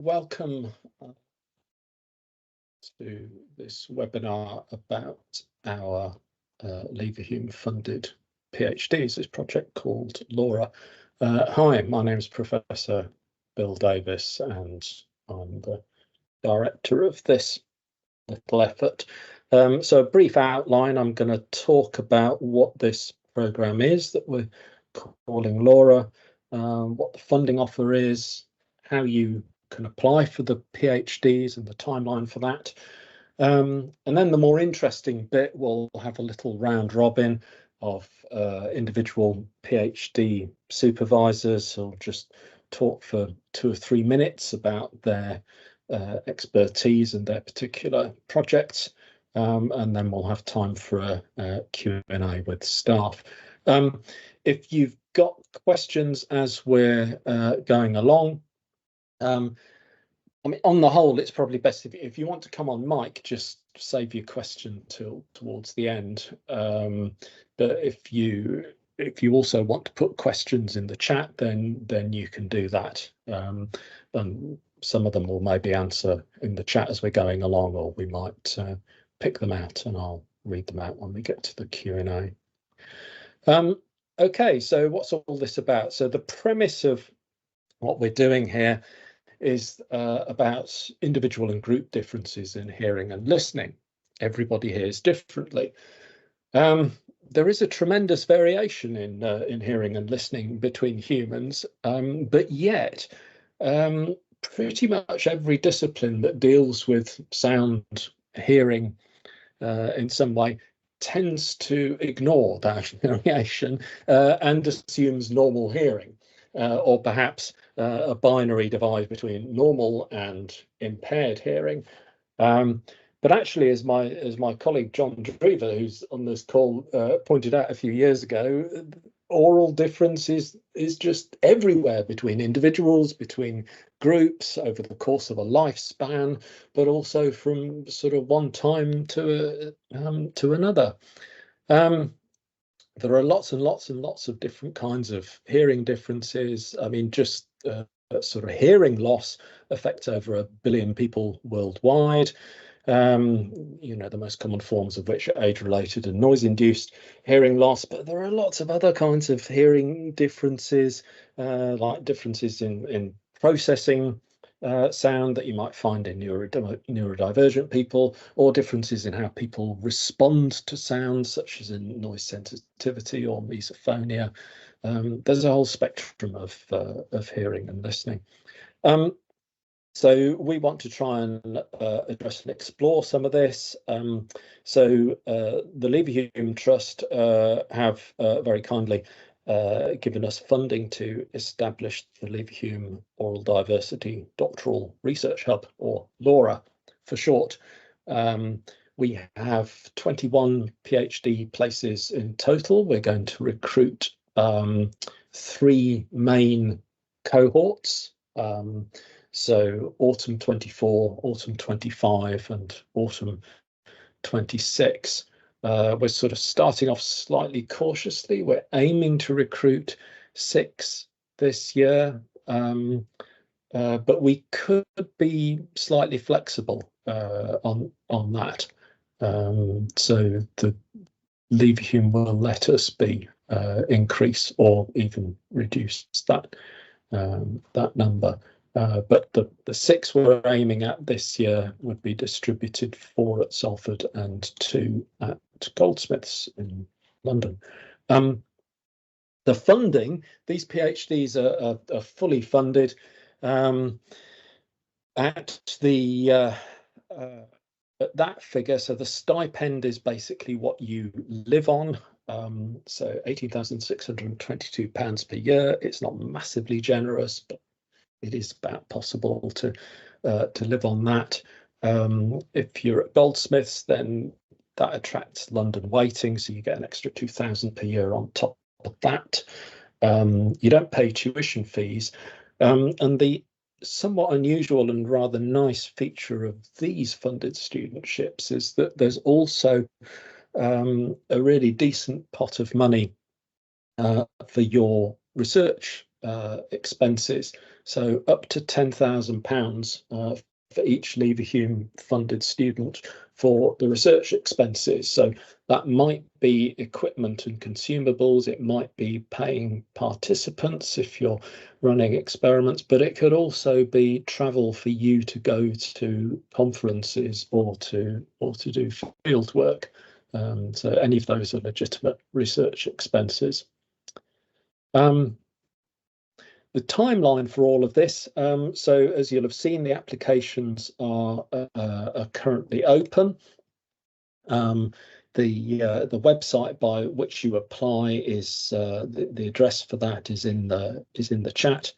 Welcome to this webinar about our Leverhulme funded PhDs, this project called LAURA. Hi, my name is Professor Bill Davies and I'm the director of this little effort. So a brief outline, I'm going to talk about what this program is that we're calling LAURA, what the funding offer is, how you can apply for the PhDs and the timeline for that. And then the more interesting bit, we'll have a little round robin of individual PhD supervisors who'll just talk for 2 or 3 minutes about their expertise and their particular projects. And then we'll have time for a Q&A with staff. If you've got questions as we're going along, I mean, on the whole, it's probably best if you want to come on mic, just save your question till towards the end. But if you also want to put questions in the chat, then you can do that. And some of them will maybe answer in the chat as we're going along, or we might pick them out and I'll read them out when we get to the Q&A. Okay, so what's all this about? So the premise of what we're doing here is about individual and group differences in hearing and listening. Everybody hears differently. There is a tremendous variation in hearing and listening between humans, but yet pretty much every discipline that deals with sound hearing in some way tends to ignore that variation and assumes normal hearing, or perhaps a binary divide between normal and impaired hearing. But actually, as my colleague John Drever, who's on this call, pointed out a few years ago, oral difference is just everywhere between individuals, between groups over the course of a lifespan, but also from sort of one time to another. There are lots and lots and lots of different kinds of hearing differences. I mean, just sort of hearing loss affects over 1 billion people worldwide. You know, the most common forms of which are age-related and noise-induced hearing loss, but there are lots of other kinds of hearing differences, like differences in processing sound that you might find in neurodivergent people, or differences in how people respond to sounds, such as in noise sensitivity or misophonia. There's a whole spectrum of hearing and listening. So we want to try and address and explore some of this. So the Leverhulme Trust have very kindly given us funding to establish the Leverhulme Aural Diversity Doctoral Research Hub, or LAURA for short. We have 21 PhD places in total. We're going to recruit 3 main cohorts. So autumn 24, autumn 25 and autumn 26. We're sort of starting off slightly cautiously. We're aiming to recruit 6 this year, but we could be slightly flexible on that. So the Leverhulme will let us increase or even reduce that number. But the 6 we're aiming at this year would be distributed 4 at Salford and 2 at Goldsmiths in London. The funding, these PhDs are fully funded. At that figure, so the stipend is basically what you live on. So £18,622 per year. It's not massively generous, but it is about possible to live on that. If you're at Goldsmiths, then that attracts London weighting, so you get an extra £2,000 per year on top of that. You don't pay tuition fees, and the somewhat unusual and rather nice feature of these funded studentships is that there's also a really decent pot of money for your research expenses. So up to £10,000 for each Leverhulme funded student for the research expenses. So that might be equipment and consumables, it might be paying participants if you're running experiments, but it could also be travel for you to go to conferences or to do field work. So any of those are legitimate research expenses. The timeline for all of this, so as you'll have seen, the applications are currently open. The website by which you apply is the address for that is in the chat.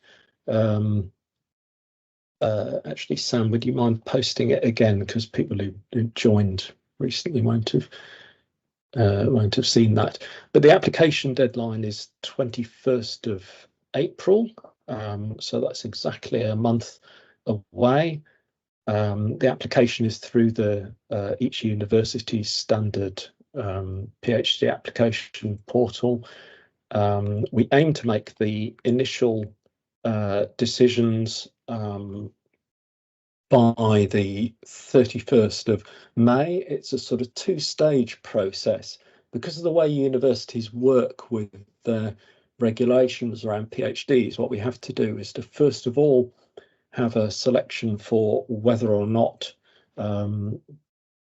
Actually, Sam, would you mind posting it again, because people who joined recently won't have seen that. But the application deadline is 21st of April, so that's exactly a month away. The application is through the each university's standard PhD application portal. We aim to make the initial decisions by the 31st of May. It's a sort of two-stage process. Because of the way universities work with their regulations around PhDs, what we have to do is to first of all have a selection for whether or not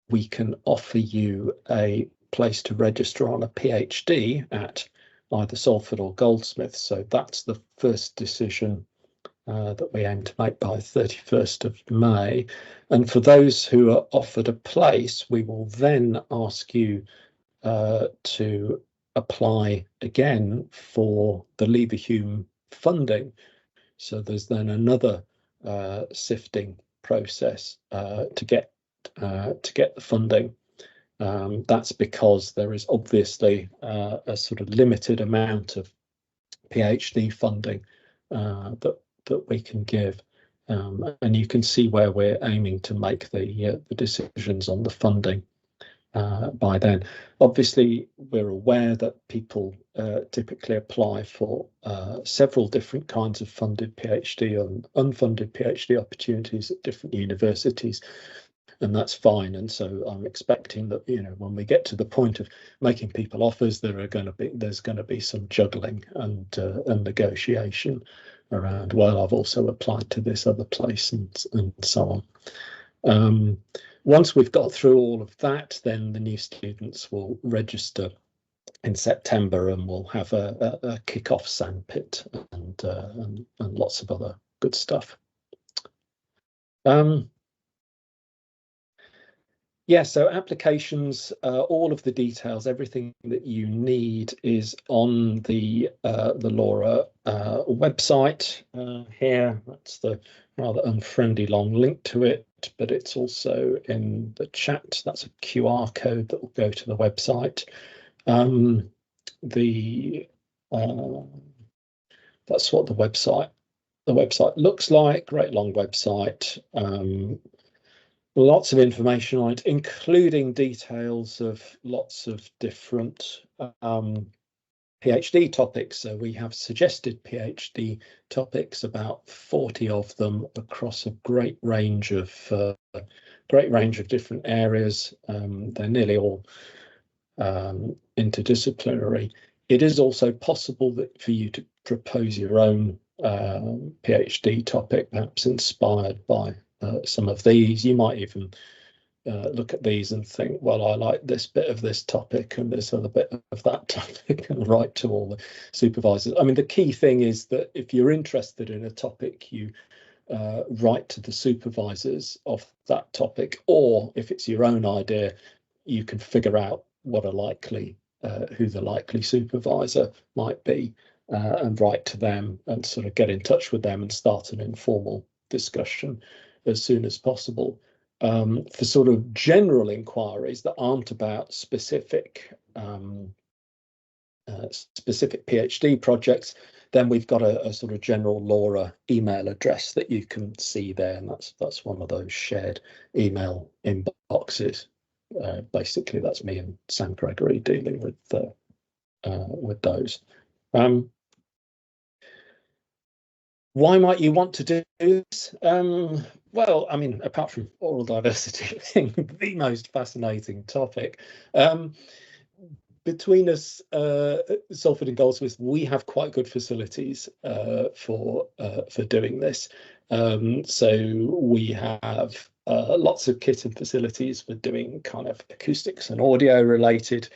we can offer you a place to register on a PhD at either Salford or Goldsmiths. So that's the first decision that we aim to make by 31st of May. And for those who are offered a place, we will then ask you to apply again for the Leverhulme funding. So there's then another sifting process to get the funding. That's because there is obviously a sort of limited amount of PhD funding that we can give, and you can see where we're aiming to make the decisions on the funding by then. Obviously, we're aware that people typically apply for several different kinds of funded PhD and unfunded PhD opportunities at different universities, and that's fine. And so I'm expecting that, you know, when we get to the point of making people offers, there's going to be some juggling and negotiation around, well, I've also applied to this other place and so on. Once we've got through all of that, then the new students will register in September, and we'll have a kick-off sandpit and lots of other good stuff. Yeah, so applications, all of the details, everything that you need is on the LAURA website here. That's the rather unfriendly long link to it, but it's also in the chat. That's a QR code that will go to the website. That's what the website looks like. Great long website. Lots of information on it, including details of lots of different PhD topics. So we have suggested PhD topics, about 40 of them across a great range of different areas. They're nearly all interdisciplinary. It is also possible that for you to propose your own PhD topic, perhaps inspired by some of these. You might even look at these and think, well, I like this bit of this topic and this other bit of that topic, and write to all the supervisors. I mean, the key thing is that if you're interested in a topic, you write to the supervisors of that topic, or if it's your own idea, you can figure out what who the likely supervisor might be, and write to them and sort of get in touch with them and start an informal discussion as soon as possible. For sort of general inquiries that aren't about specific PhD projects, then we've got a sort of general LAURA email address that you can see there, and that's one of those shared email inboxes. Basically, that's me and Sam Gregory dealing with those. Why might you want to do this? Well, I mean, apart from oral diversity being the most fascinating topic, between us, Salford and Goldsmith, we have quite good facilities for doing this. So we have lots of kit and facilities for doing kind of acoustics and audio related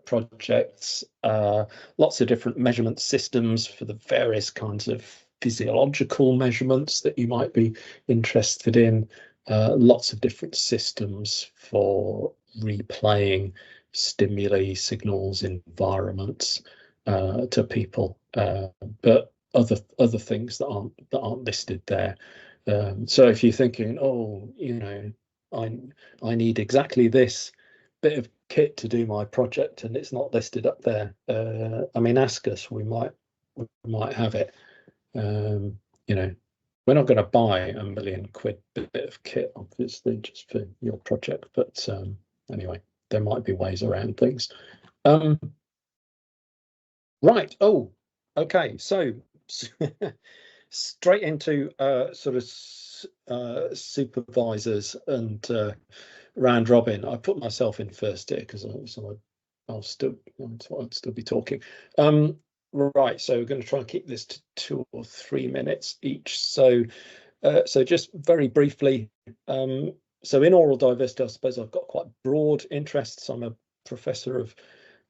projects, lots of different measurement systems for the various kinds of physiological measurements that you might be interested in, lots of different systems for replaying stimuli, signals, environments to people, but other things that aren't listed there. So if you're thinking, oh, you know, I need exactly this bit of kit to do my project and it's not listed up there, I mean, ask us, we might have it. You know, we're not going to buy £1 million bit of kit, obviously, just for your project, but anyway, there might be ways around things. Right. Oh, okay. So straight into sort of supervisors and round robin. I put myself in first here because I'll still be talking. Right. So we're going to try and keep this to 2 or 3 minutes each. So just very briefly. So in oral diversity, I suppose I've got quite broad interests. I'm a professor of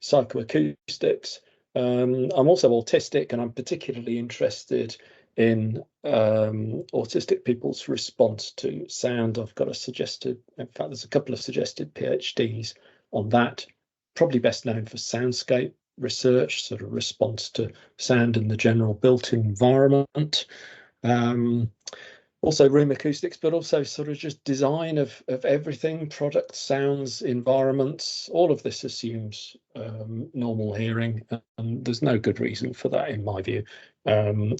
psychoacoustics. I'm also autistic, and I'm particularly interested in autistic people's response to sound. I've got in fact, there's a couple of suggested PhDs on that, probably best known for soundscape research, sort of response to sound in the general built environment. Also room acoustics, but also sort of just design of everything, products, sounds, environments. All of this assumes normal hearing, and there's no good reason for that in my view. Yeah,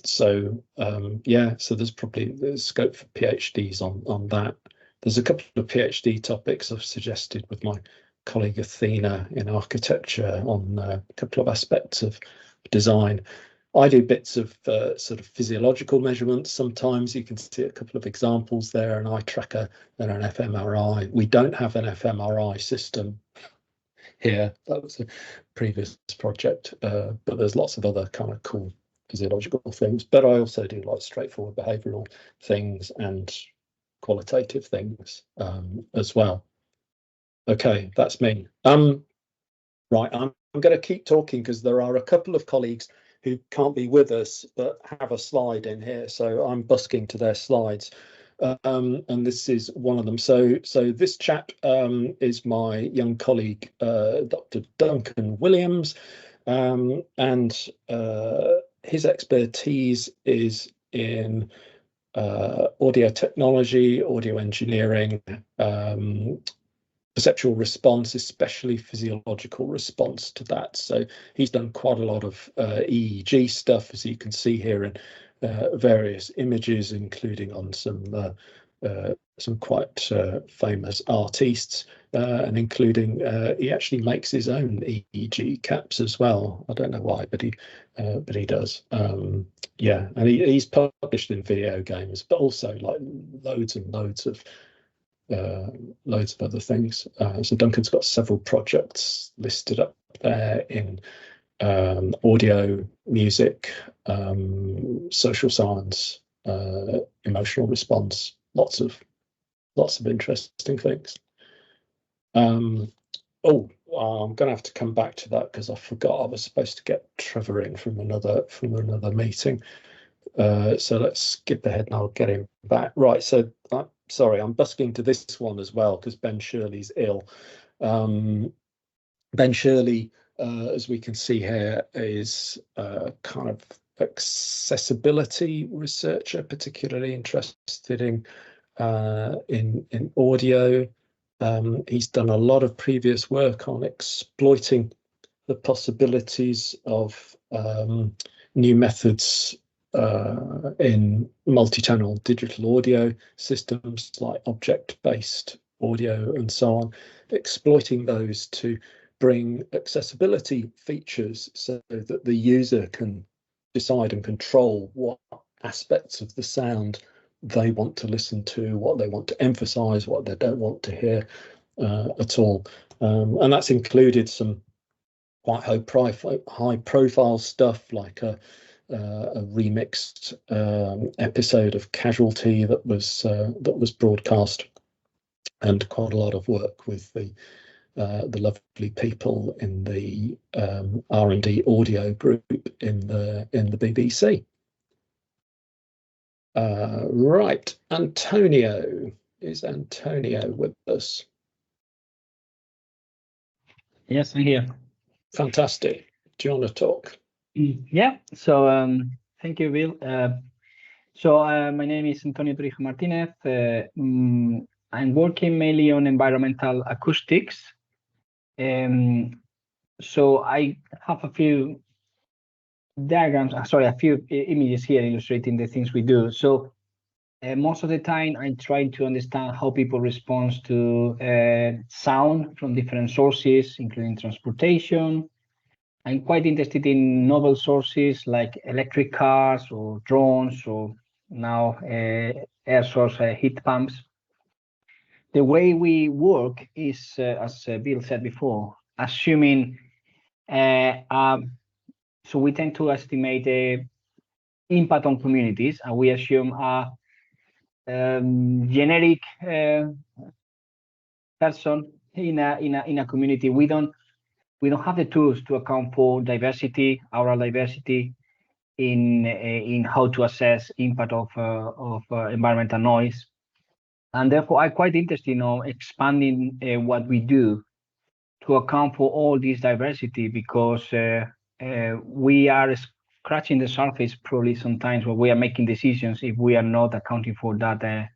so there's scope for PhDs on that. There's a couple of PhD topics I've suggested with my colleague Athena in architecture on a couple of aspects of design. I do bits of sort of physiological measurements. Sometimes you can see a couple of examples there, an eye tracker and an fMRI. We don't have an fMRI system here. That was a previous project, but there's lots of other kind of cool physiological things. But I also do like straightforward behavioural things and qualitative things as well. Okay, that's me. Right, I'm going to keep talking because there are a couple of colleagues who can't be with us but have a slide in here, so I'm busking to their slides, and this is one of them. So this chap is my young colleague, Dr. Duncan Williams, and his expertise is in audio technology, audio engineering, perceptual response, especially physiological response to that. So he's done quite a lot of EEG stuff, as you can see here in various images, including on some quite famous artists, and including he actually makes his own EEG caps as well. I don't know why, but he does. Yeah, and he's published in video games, but also like loads and loads of other things. So Duncan's got several projects listed up there in audio, music, social science, emotional response, lots of interesting things. I'm going to have to come back to that because I forgot I was supposed to get Trevor in from another meeting. So let's skip ahead and I'll get him back. Right, so sorry, I'm busking to this one as well because Ben Shirley's ill. Ben Shirley, as we can see here, is kind of accessibility researcher, particularly interested in audio. He's done a lot of previous work on exploiting the possibilities of new methods in multi-channel digital audio systems like object-based audio and so on, exploiting those to bring accessibility features so that the user can decide and control what aspects of the sound they want to listen to, what they want to emphasize, what they don't want to hear at all. And that's included some quite high profile stuff, like a remixed episode of Casualty that was broadcast, and quite a lot of work with the lovely people in the R&D audio group in the BBC. Right, Antonio. Is Antonio with us? Yes, I'm here. Fantastic. Do you want to talk? Yeah, so thank you, Bill. My name is Antonio Torrijos Martinez. I'm working mainly on environmental acoustics. So I have a few diagrams, a few images here illustrating the things we do. So most of the time I try to understand how people respond to sound from different sources, including transportation. I'm quite interested in novel sources like electric cars or drones, or now air source heat pumps. The way we work is, as Bill said before, assuming, so we tend to estimate the impact on communities, and we assume a generic person in a community. We don't have the tools to account for diversity, aural diversity, in how to assess impact of environmental noise, and therefore I'm quite interested in expanding what we do to account for all this diversity, because we are scratching the surface probably sometimes when we are making decisions if we are not accounting for that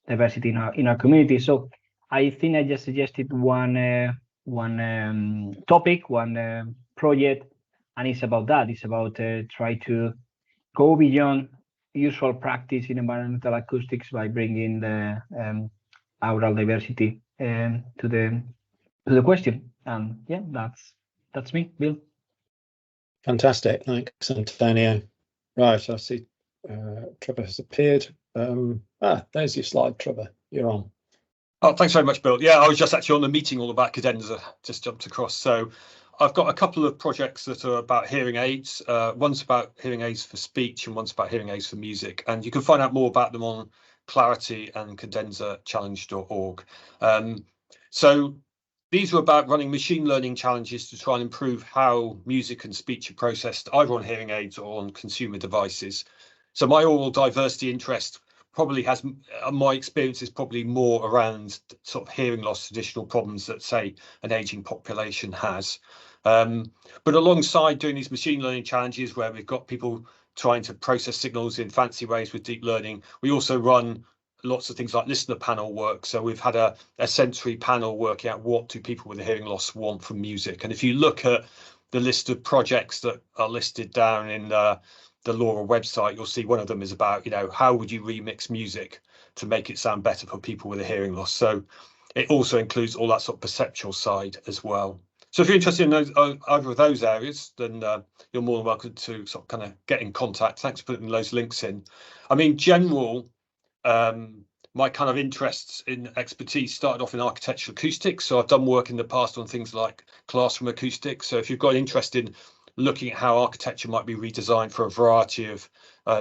diversity in our community. So I think I just suggested one topic, one project, and it's about that. It's about try to go beyond usual practice in environmental acoustics by bringing the aural diversity to the question. Yeah, that's me, Bill. Fantastic, thanks, Antonio. Right, I see Trevor has appeared. There's your slide, Trevor. You're on. Oh, thanks very much, Bill. Yeah, I was just actually on the meeting all about cadenza, just jumped across. So I've got a couple of projects that are about hearing aids. One's about hearing aids for speech and one's about hearing aids for music. And you can find out more about them on Clarity and cadenzachallenge.org. So these are about running machine learning challenges to try and improve how music and speech are processed either on hearing aids or on consumer devices. So my aural diversity interest probably has, my experience is probably more around sort of hearing loss, traditional problems that, say, an aging population has. But alongside doing these machine learning challenges where we've got people trying to process signals in fancy ways with deep learning, we also run lots of things like listener panel work. So we've had a sensory panel working out what do people with a hearing loss want from music. And if you look at the list of projects that are listed down in the LoRa website, you'll see one of them is about, how would you remix music to make it sound better for people with a hearing loss? So it also includes all that sort of perceptual side as well. So if you're interested in those, either of those areas, then you're more than welcome to sort of kind of get in contact. Thanks for putting those links in. I mean, my kind of interests in expertise started off in architectural acoustics. So I've done work in the past on things like classroom acoustics. So if you've got an interest in looking at how architecture might be redesigned for a variety of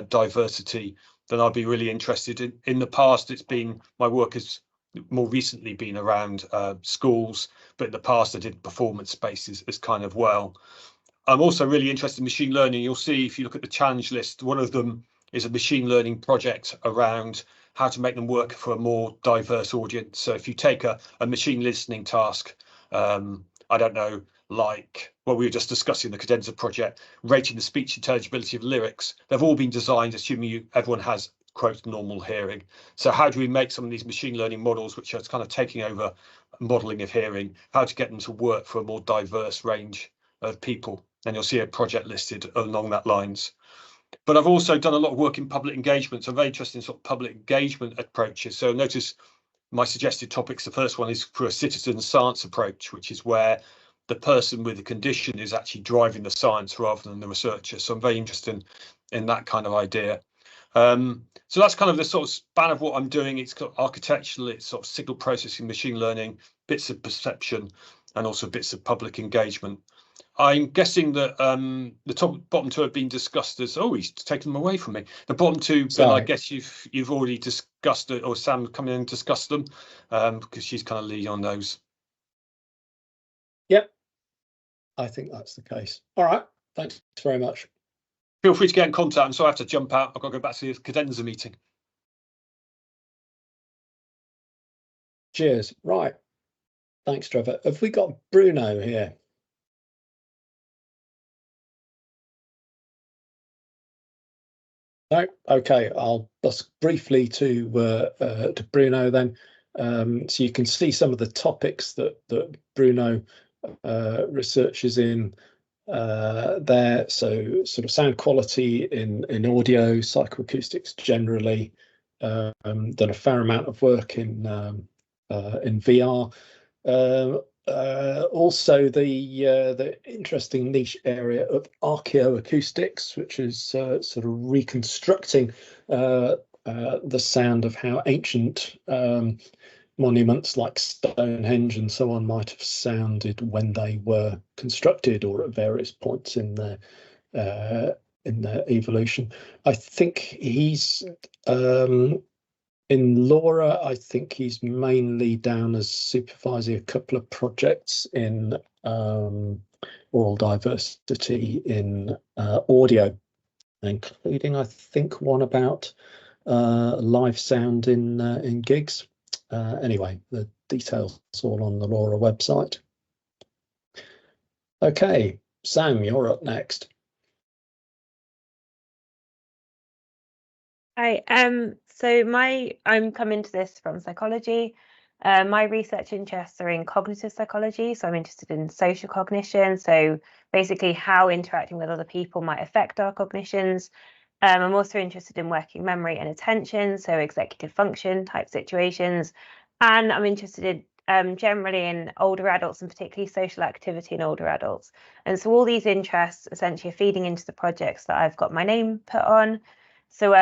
diversity, then I'd be really interested. In the past, it's been, my work has more recently been around schools, but in the past I did performance spaces as kind of well. I'm also really interested in machine learning. You'll see if you look at the challenge list, one of them is a machine learning project around how to make them work for a more diverse audience. So if you take a machine listening task, I don't know, like what we were just discussing, the cadenza project, rating the speech intelligibility of lyrics, they've all been designed assuming everyone has, quote, normal hearing. So how do we make some of these machine learning models, which are kind of taking over modeling of hearing, how to get them to work for a more diverse range of people? And you'll see a project listed along that lines. But I've also done a lot of work in public engagement. So I'm very interested in sort of public engagement approaches. So notice my suggested topics. The first one is for a citizen science approach, which is where the person with the condition is actually driving the science rather than the researcher. So I'm very interested in that kind of idea. So that's kind of the sort of span of what I'm doing. It's got architectural, it's sort of signal processing, machine learning, bits of perception, and also bits of public engagement. I'm guessing that the bottom two have been discussed as, oh, he's taken them away from me. The bottom two, Bill, I guess you've already discussed it, or Sam come in and discussed them, because she's kind of leading on those. Yep, I think that's the case. All right, thanks very much. Feel free to get in contact. I'm sorry I have to jump out. I've got to go back to the cadenza meeting. Cheers. Right. Thanks, Trevor. Have we got Bruno here? No. Okay. I'll just briefly to Bruno then. So you can see some of the topics that Bruno researches in there. So sort of sound quality in audio, psychoacoustics generally. Done a fair amount of work in VR. Also the interesting niche area of archaeoacoustics, which is sort of reconstructing the sound of how ancient monuments like Stonehenge and so on might have sounded when they were constructed or at various points in their evolution. I think he's in LoRa. I think he's mainly down as supervising a couple of projects in aural diversity in audio, including I think one about live sound in gigs. Anyway, the details all on the LoRa website. Okay, Sam, you're up next. Hi. So I'm coming to this from psychology. My research interests are in cognitive psychology, so I'm interested in social cognition. So basically, how interacting with other people might affect our cognitions. I'm also interested in working memory and attention, so executive function type situations. And I'm interested in generally in older adults and particularly social activity in older adults. And so all these interests essentially are feeding into the projects that I've got my name put on. So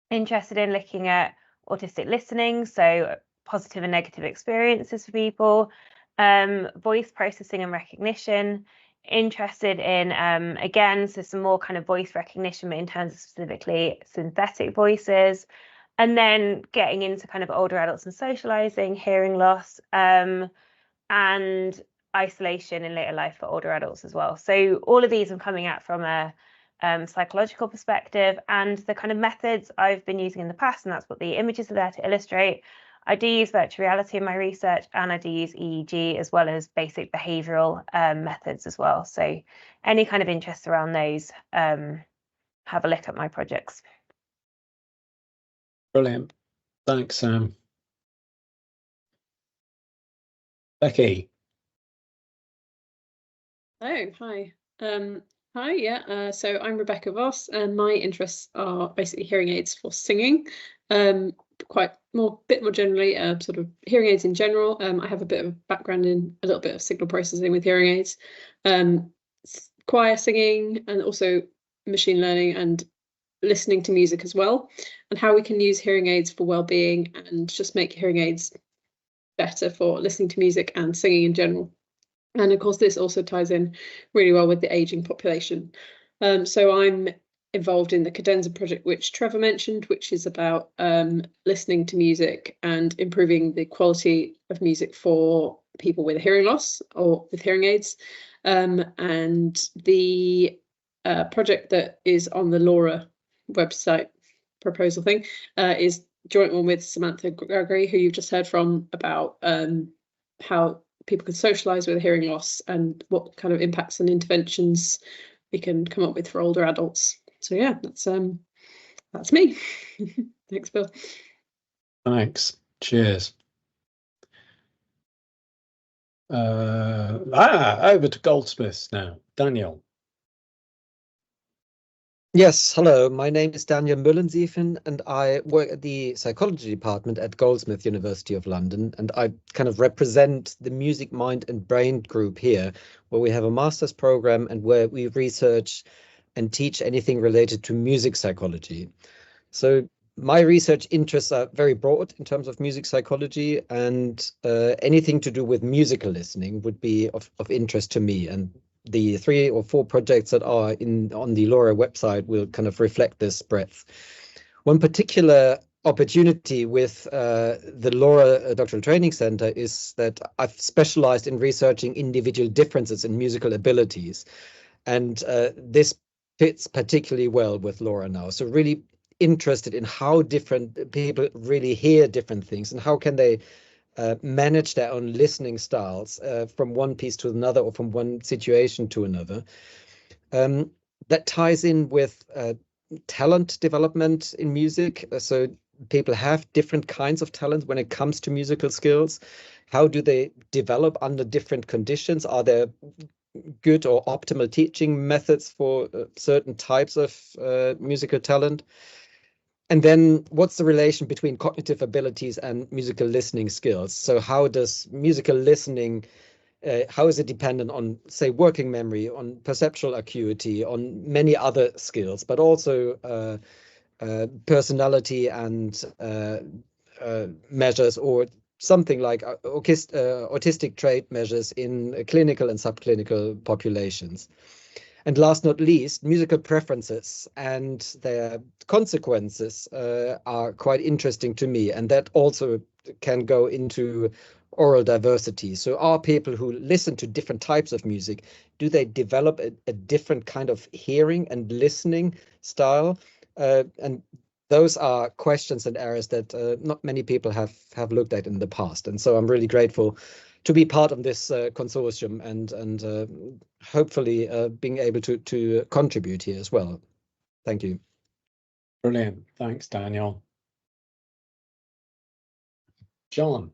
interested in looking at autistic listening, so positive and negative experiences for people, voice processing and recognition. Interested in again, so some more kind of voice recognition, but in terms of specifically synthetic voices, and then getting into kind of older adults and socializing, hearing loss, and isolation in later life for older adults as well. So all of these I'm coming at from a psychological perspective, and the kind of methods I've been using in the past, and that's what the images are there to illustrate. I do use virtual reality in my research, and I do use EEG as well as basic behavioural methods as well. So any kind of interest around those, have a look at my projects. Brilliant. Thanks, Sam. Becky. Oh, hi. Hi, so I'm Rebecca Voss, and my interests are basically hearing aids for singing. Bit more generally, sort of hearing aids in general. I have a bit of background in a little bit of signal processing with hearing aids, choir singing, and also machine learning and listening to music as well, and how we can use hearing aids for well-being and just make hearing aids better for listening to music and singing in general. And of course, this also ties in really well with the ageing population. So I'm involved in the Cadenza project, which Trevor mentioned, which is about listening to music and improving the quality of music for people with hearing loss or with hearing aids. And the project that is on the LoRa website proposal thing is joint one with Samantha Gregory, who you've just heard from, about how people can socialise with hearing loss and what kind of impacts and interventions we can come up with for older adults. So yeah, that's me. Thanks, Bill. Thanks. Cheers. Over to Goldsmiths now. Daniel. Yes, hello. My name is Daniel Müllensiefen, and I work at the psychology department at Goldsmiths, University of London, and I kind of represent the Music, Mind and Brain group here, where we have a master's program and where we research and teach anything related to music psychology. So my research interests are very broad in terms of music psychology, and anything to do with musical listening would be of interest to me. And the 3 or 4 projects that are on the LoRa website will kind of reflect this breadth. One particular opportunity with the LoRa Doctoral Training Center is that I've specialized in researching individual differences in musical abilities. And this fits particularly well with LoRa now. So really interested in how different people really hear different things and how can they manage their own listening styles from one piece to another or from one situation to another. That ties in with talent development in music. So people have different kinds of talent when it comes to musical skills. How do they develop under different conditions? Are there good or optimal teaching methods for certain types of musical talent? And then what's the relation between cognitive abilities and musical listening skills? So how does musical listening, how is it dependent on, say, working memory, on perceptual acuity, on many other skills, but also personality and measures, or something like autistic trait measures in clinical and subclinical populations. And last not least, musical preferences and their consequences are quite interesting to me. And that also can go into aural diversity. So are people who listen to different types of music, do they develop a different kind of hearing and listening style? And those are questions and areas that not many people have looked at in the past. And so I'm really grateful to be part of this consortium and hopefully being able to contribute here as well. Thank you. Brilliant. Thanks, Daniel. John.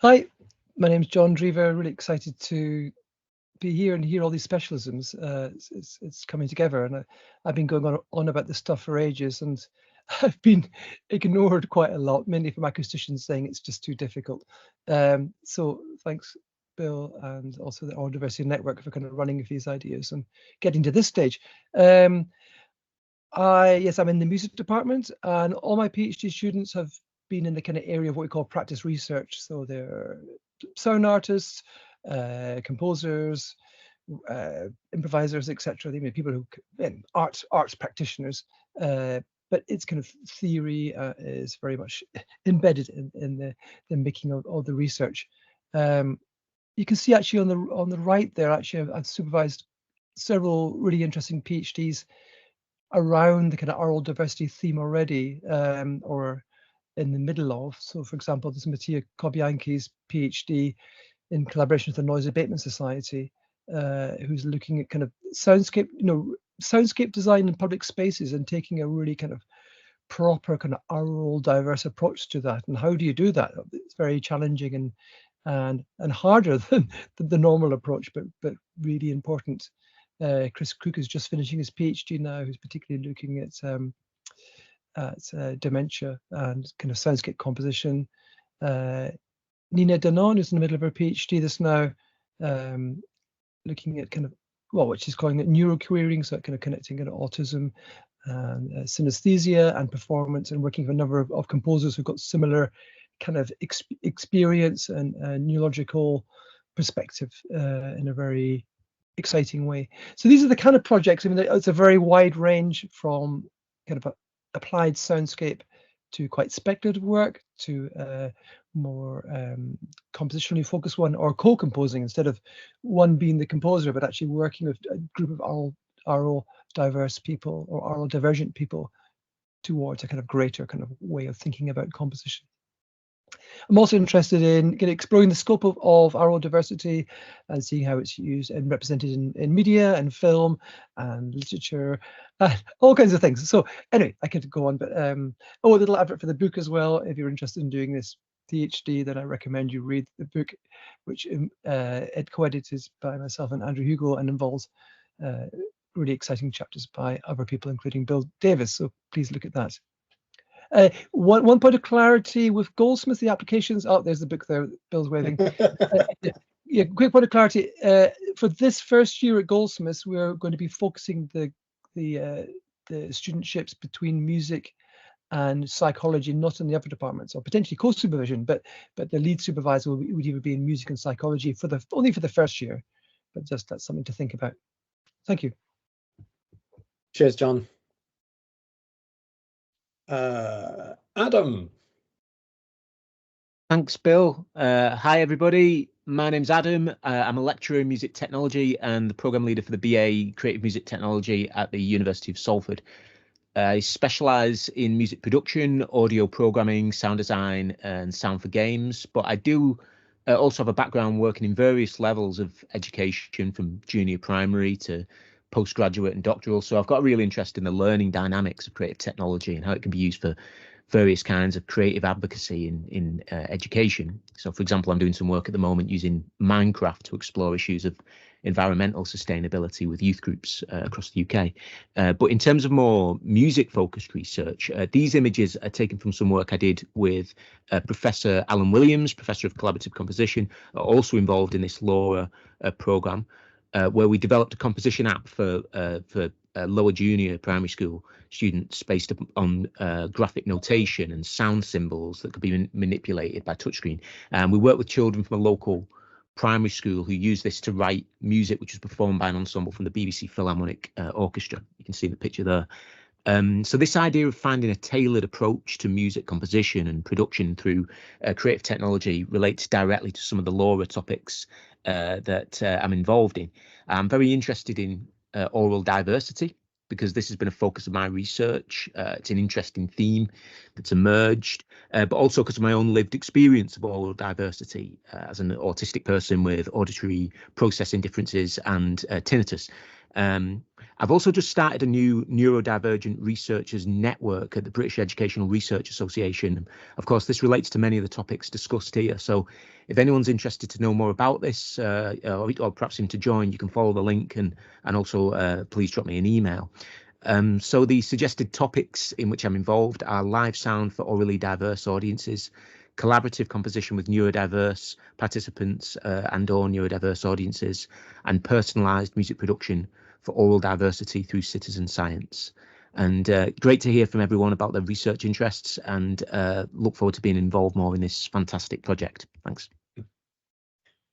Hi, my name's John Drever. Really excited to be here and hear all these specialisms. It's coming together, and I've been going on about this stuff for ages, and I've been ignored quite a lot, mainly from acousticians saying it's just too difficult. So thanks, Bill, and also the Aural Diversity Network for kind of running with these ideas and getting to this stage. Yes, I'm in the music department, and all my PhD students have been in the kind of area of what we call practice research. So they're sound artists, composers, improvisers, etc. They may be people who arts practitioners, but its kind of theory is very much embedded in the making of the research. You can see actually on the right there, actually I've supervised several really interesting PhDs around the kind of aural diversity theme already, or in the middle of. So for example, there's Mattia Kobianki's PhD in collaboration with the Noise Abatement Society, who's looking at kind of soundscape design in public spaces and taking a really kind of proper kind of aural diverse approach to that. And how do you do that? It's very challenging and harder than the normal approach, but really important. Chris Cook is just finishing his PhD now, who's particularly looking at dementia and kind of soundscape composition. Nina Danon is in the middle of her PhD this now, looking at kind of, well, what she's calling it neuroquerying, so kind of connecting kind of autism and synesthesia and performance, and working with a number of composers who've got similar kind of experience and neurological perspective in a very exciting way. So these are the kind of projects. I mean, it's a very wide range from kind of applied soundscape to quite speculative work to more compositionally focused one, or co-composing instead of one being the composer, but actually working with a group of aural diverse people or aural divergent people towards a kind of greater kind of way of thinking about composition. I'm also interested in exploring the scope of aural diversity and seeing how it's used and represented in media and film and literature, all kinds of things. So anyway, I could go on, but a little advert for the book as well. If you're interested in doing this PhD, then I recommend you read the book, which it co-edited by myself and Andrew Hugo and involves really exciting chapters by other people, including Bill Davies. So please look at that. One point of clarity with Goldsmith, the applications. Oh, there's the book there. Bill's waving. Yeah, quick point of clarity. For this first year at Goldsmiths, we're going to be focusing the studentships between music and psychology, not in the other departments, or potentially co-supervision, but the lead supervisor would either be in music and psychology only for the first year, but just that's something to think about. Thank you. Cheers, John. Adam. Thanks, Bill. Hi, everybody. My name's Adam. I'm a lecturer in music technology and the program leader for the BA Creative Music Technology at the University of Salford. I specialise in music production, audio programming, sound design and sound for games, but I do also have a background working in various levels of education from junior primary to postgraduate and doctoral. So I've got a real interest in the learning dynamics of creative technology and how it can be used for various kinds of creative advocacy in education. So, for example, I'm doing some work at the moment using Minecraft to explore issues of environmental sustainability with youth groups across the UK. But in terms of more music-focused research, these images are taken from some work I did with Professor Alan Williams, Professor of Collaborative Composition, also involved in this LoRa programme, where we developed a composition app for lower junior primary school students based on graphic notation and sound symbols that could be manipulated by touchscreen. And we worked with children from a local primary school who used this to write music, which was performed by an ensemble from the BBC Philharmonic Orchestra. You can see the picture there. So this idea of finding a tailored approach to music composition and production through creative technology relates directly to some of the LoRa topics that I'm involved in. I'm very interested in aural diversity because this has been a focus of my research. It's an interesting theme that's emerged, but also because of my own lived experience of aural diversity as an autistic person with auditory processing differences and tinnitus. I've also just started a new neurodivergent researchers network at the British Educational Research Association. Of course, this relates to many of the topics discussed here. So if anyone's interested to know more about this or perhaps him to join, you can follow the link and also please drop me an email. So the suggested topics in which I'm involved are live sound for orally diverse audiences, collaborative composition with neurodiverse participants and/or neurodiverse audiences, and personalised music production for aural diversity through citizen science. And great to hear from everyone about their research interests, and look forward to being involved more in this fantastic project. Thanks.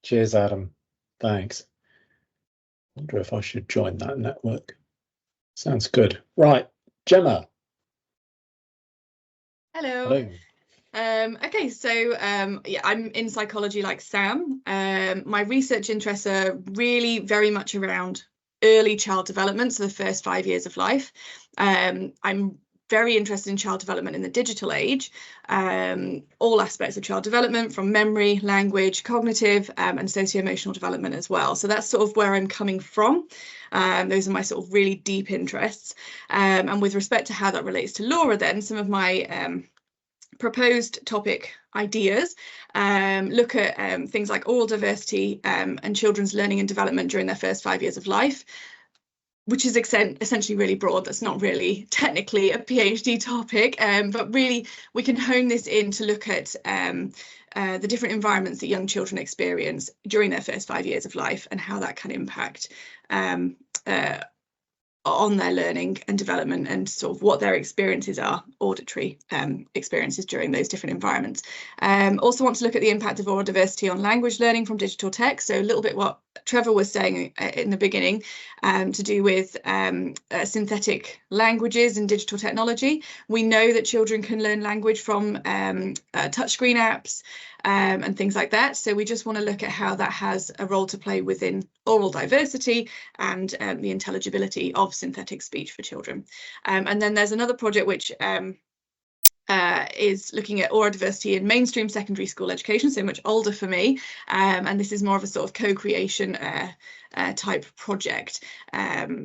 Cheers, Adam. Thanks. I wonder if I should join that network. Sounds good. Right, Gemma. Hello. Okay, so yeah, I'm in psychology like Sam. My research interests are really very much around early child development, so the first 5 years of life. I'm very interested in child development in the digital age, all aspects of child development, from memory, language, cognitive, and socio-emotional development as well. So that's sort of where I'm coming from. Those are my sort of really deep interests. And with respect to how that relates to LoRa, then some of my proposed topic ideas look at things like aural diversity and children's learning and development during their first 5 years of life, which is essentially really broad. That's not really technically a PhD topic, but really we can hone this in to look at the different environments that young children experience during their first 5 years of life and how that can impact on their learning and development, and sort of what their experiences are, auditory experiences during those different environments. Also want to look at the impact of aural diversity on language learning from digital text. So a little bit what Trevor was saying in the beginning, to do with synthetic languages and digital technology. We know that children can learn language from touchscreen apps and things like that. So we just want to look at how that has a role to play within aural diversity and the intelligibility of synthetic speech for children. And then there's another project which is looking at aural diversity in mainstream secondary school education, so much older for me, and this is more of a sort of co-creation type project.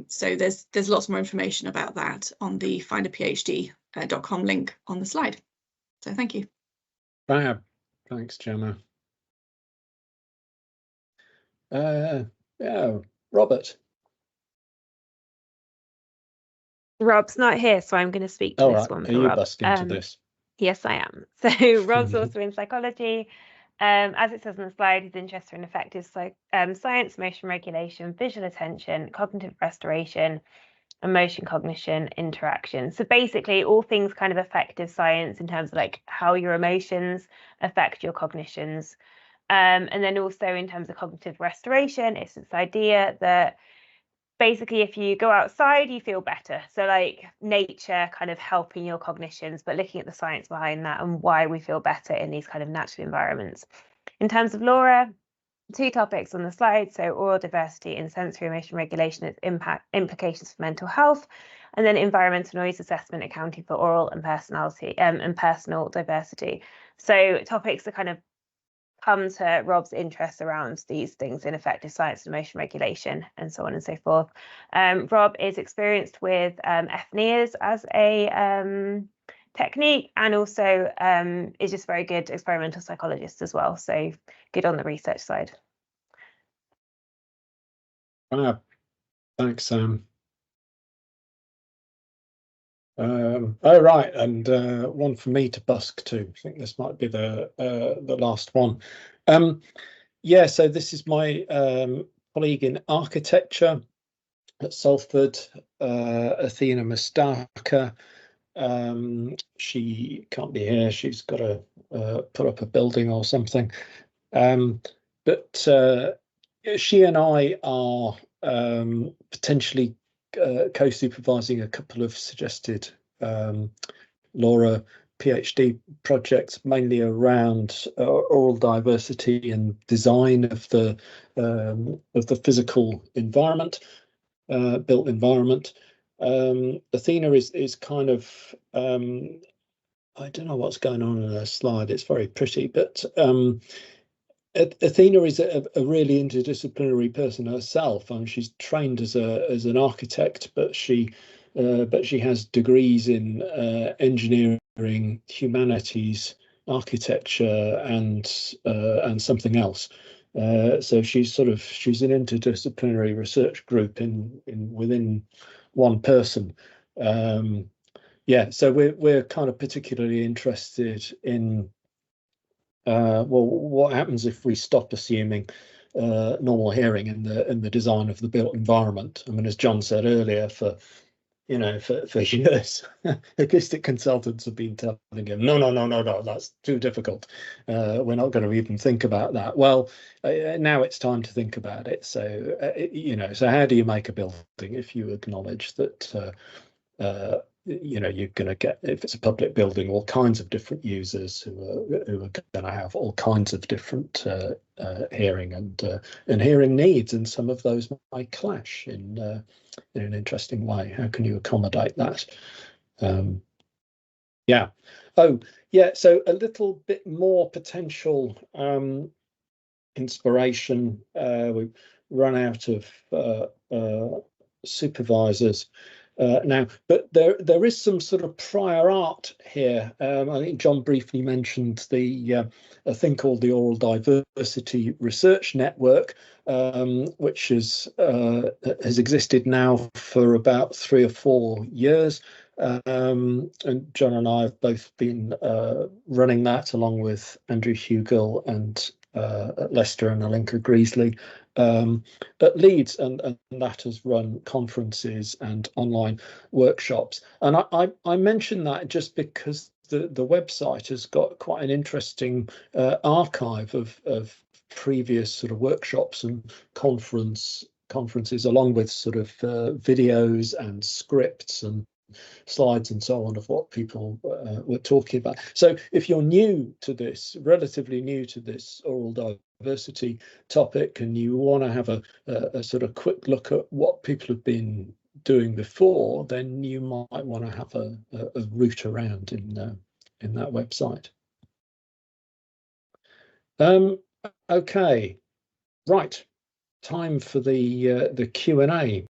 So there's lots more information about that on the findaphd.com link on the slide. So thank you. Fab. Thanks, Gemma. Yeah, Robert. Rob's not here, so I'm going to speak to this one. Are you busting into this? Yes, I am. So Rob's also in psychology. As it says on the slide, his interests are in effective science, motion regulation, visual attention, cognitive restoration, emotion, cognition, interaction. So basically all things kind of affective science in terms of like how your emotions affect your cognitions. And then also in terms of cognitive restoration, it's this idea that basically if you go outside, you feel better. So like nature kind of helping your cognitions, but looking at the science behind that and why we feel better in these kind of natural environments. In terms of LoRa, 2 topics on the slide, so oral diversity and sensory emotion regulation, its implications for mental health, and then environmental noise assessment accounting for oral and personality and personal diversity. So topics that kind of come to Rob's interest around these things in effective science and emotion regulation and so on and so forth. Rob is experienced with FNIAs as a technique, and also is just very good experimental psychologist as well, so good on the research side. Thanks, Sam. Oh right, and one for me to busk to. I think this might be the last one. Yeah, so this is my colleague in architecture at Salford, Athena Mustaka. She can't be here. She's got to put up a building or something. But she and I are potentially co-supervising a couple of suggested LoRa PhD projects, mainly around oral diversity and design of the physical environment, built environment. Athena is kind of I don't know what's going on in her slide. It's very pretty, but Athena is a really interdisciplinary person herself. I mean, she's trained as an architect, but she has degrees in engineering, humanities, architecture, and something else. So she's an interdisciplinary research group within one person. Yeah, so we're kind of particularly interested in well, what happens if we stop assuming normal hearing in the design of the built environment? I mean, as John said earlier, for years, acoustic consultants have been telling him, no, that's too difficult. We're not going to even think about that. Well, now it's time to think about it. So, so how do you make a building if you acknowledge that you're going to get, if it's a public building, all kinds of different users who are going to have all kinds of different hearing and hearing needs, and some of those might clash in an interesting way. How can you accommodate that? Yeah. Oh, yeah. So a little bit more potential inspiration. We've run out of supervisors now, but there is some sort of prior art here. I think John briefly mentioned a thing called the Oral Diversity Research Network, which has existed now for about 3 or 4 years. And John and I have both been running that, along with Andrew Hugill and Leicester and Alinka Greasley at Leeds, and that has run conferences and online workshops. And I mention that just because the website has got quite an interesting archive of previous sort of workshops and conferences, along with sort of videos and scripts and slides and so on of what people were talking about. So if you're new to this, relatively new to this oral diversity topic, and you want to have a sort of quick look at what people have been doing before, then you might want to have a route around in that website. Okay, right, time for the Q&A.